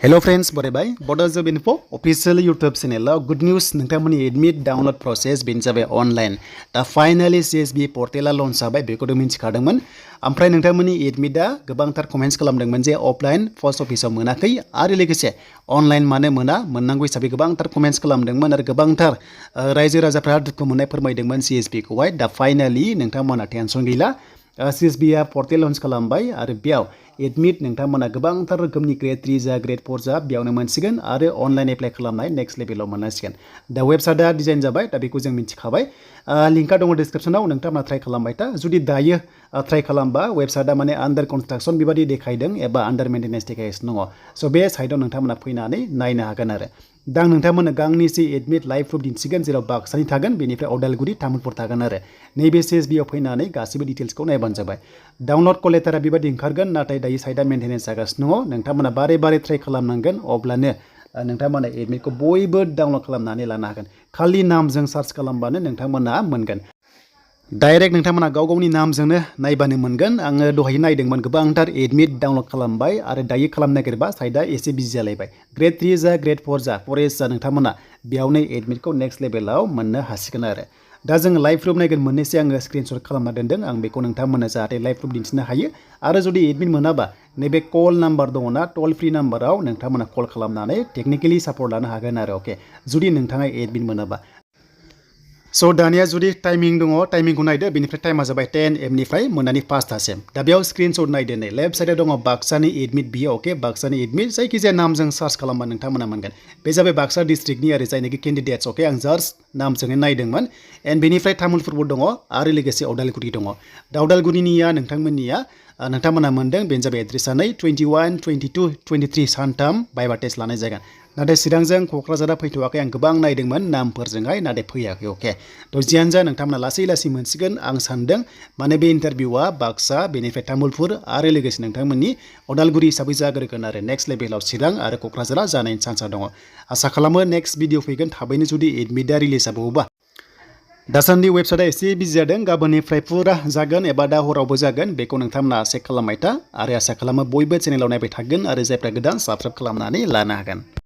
Hello friends, बरायबाय Bodo Gr.4 official YouTube channel good news नोंथांमोननि admit download process बेनो जाबाय online दा finally CSB portal launch जाबाय बेखौ मिन्थिखादोंमोन ओमफ्राय नोंथांमोननि admitआ गोबांथार कमेन्ट्स खालामदोंमोन जे offline post officeआव मोनाखै आरो लोगोसे online मानो मोना मोननांगौ हिसाबै गोबांथार कमेन्ट्स खालामदोंमोन आरो गोबांथार रायजो राजाफ्रा दुखु मोननाय फोरमायदोंमोन CSB खौहाय दा finally नोंथांमोना टेनसन गैला CSB आ पर्टेल लॉन्च खालामबाय आरो बेयाव एडमिट नोंथांमोना गोबांथार रोखोमनि ग्रेड 3 जा ग्रेड 4 जा बेयावनो मोनसिगोन आरो अनलाइन एप्लाइ खालामनाय नेक्स्ट लेभेलाव मोनसिगोन दा वेबसाइटआ डिजाइन जाबाय दा बेखौ जों मिथिखाबाय लिंकआ दङ डिस्क्रिप्शनाव नोंथांमोना ट्राइ खालामबाय था जुदि दायो ट्राइ खालामबा वेबसाइटआ माने आन्डार कन्स्ट्राक्शन बेबायदि देखायदों एबा आन्डार मेइन्टेनेन्स देखायगासिनो दङ स' बे साइटआव नोंथांमोना फैनानै नायनो हागोन आरो दा आं नोंथांमोननो गांनैसो एडमिट लाइभ प्रुफ दिन्थिगोन जेराव बाक्सानि थागोन बेनिफ्राय अदालगुरि तामुलपुर थागोन आरो नैबे CSBआव फैनानै गासैबो डिटेल्सखौ नायबानो जाबाय डाउनलड कल लेटारा बेबायदि ओंखारगोन नाथाय दायो साइटआ मेइन्टेनेन्स जागासिनो दङ नोंथांमोना बारे बारे ट्राइ खालामनांगोन अब्लानो नोंथांमोना एडमिटखौ बयबो डाउनलड खालामनानै लानो हागोन खालि नामजों सार्च खालामबानो नोंथांमोना मोनगोन डाइरेक्ट नोंथांमोना गाव गावनि नामजोंनो नायबानो मोनगोन आङो दहाय नायदोंमोन गोबांथार एडमिट डाउनलड खालामबाय आरो दायो खालामनो नागिरबा साइटआ एसे बिजि जालायबाय ग्रेड 3 जा ग्रेड 4 जा फरेस्ट जा नोंथांमोना बेयावनो एडमिटखौ नेक्स्ट लेभेलाव मोननो हासिगोन आरो दा जों लाइभ प्रुफ नायगोन मोननैसो आङो स्क्रिनशट खालामना दोनदों आं बेखौ नोंथांमोननो जाहाथे लाइभ प्रुफ दिन्थिनो हायो आरो जुदि एडमिट मोनाबा नैबे कल नाम्बार दङना टल फ्रि नाम्बाराव नोंथांमोना कल खालामनानै टेक्निकेलि सापर्ट लानो हागोन आरो अके जुदि नोंथाङा एडमिट मोनाबा स' दानिया जुदि टाइमिं दङ टाइमिंखौ नायदो बेनिफ्राय टाइमा जाबाय 10 AM निफ्राय मोनानि 5टासिम दा बेयाव स्क्रिनशट नायदो नै लेफ्ट साइडआव दङ बाक्सानि एडमिट बियो अके बाक्सानि एडमिट जायखिजाया नामजों सार्च खालामबा नोंथांमोना मोनगोन बे जाबाय बाक्सा डिस्ट्रिक्टनि आरो जायनाखि केन्डिडेट्स अके आं जास्ट नामजोंनो नायदोंमोन एन्ड बेनिफ्राय तामुलपुरबो दङ आरो लोगोसे अदालगुरि दङ दा अदालगुरिनिया नोंथांमोना मोनदों बेनो जाबाय एड्रेसा 21, 22, 23 सानथाम बाइबा टेस्ट लानाय जागोन नाथाय चिरांजों क'क्राझारा फैथ'वाखै आं गोबां नायदोंमोन नामफोरजोंहाय नाथाय फैयाखै अके थ' जियानो जा नोंथांमोना लासै लासै मोनसिगोन आं सानदों माने बे इन्टारभिउआ बाक्सा बेनिफ्राय तामुलपुर आरो लोगोसे नोंथांमोननि अदालगुरि हिसाबै जाग्रोगोन आरो नेक्स्ट लेभेलाव चिरां आरो क'क्राझारा जानायनि चान्सआ दङ आसा खालामो नेक्स्ट भिडिअ फैगोन थाबैनो जुदि एडमिटआ रिलिज जाबावोबा दासान्दि वेबसाइटआ एसे बिजि जादों गाबोननिफ्राय फुरा जागोन एबा दा हरावबो जागोन बेखौ नोंथांमोना चेक खालामबाय था आरो आसा खालामो बयबो चेनेलाव नायबाय थागोन आरो जायफ्रा गोदान साबस्क्राइब खालामनानै लानो हागोन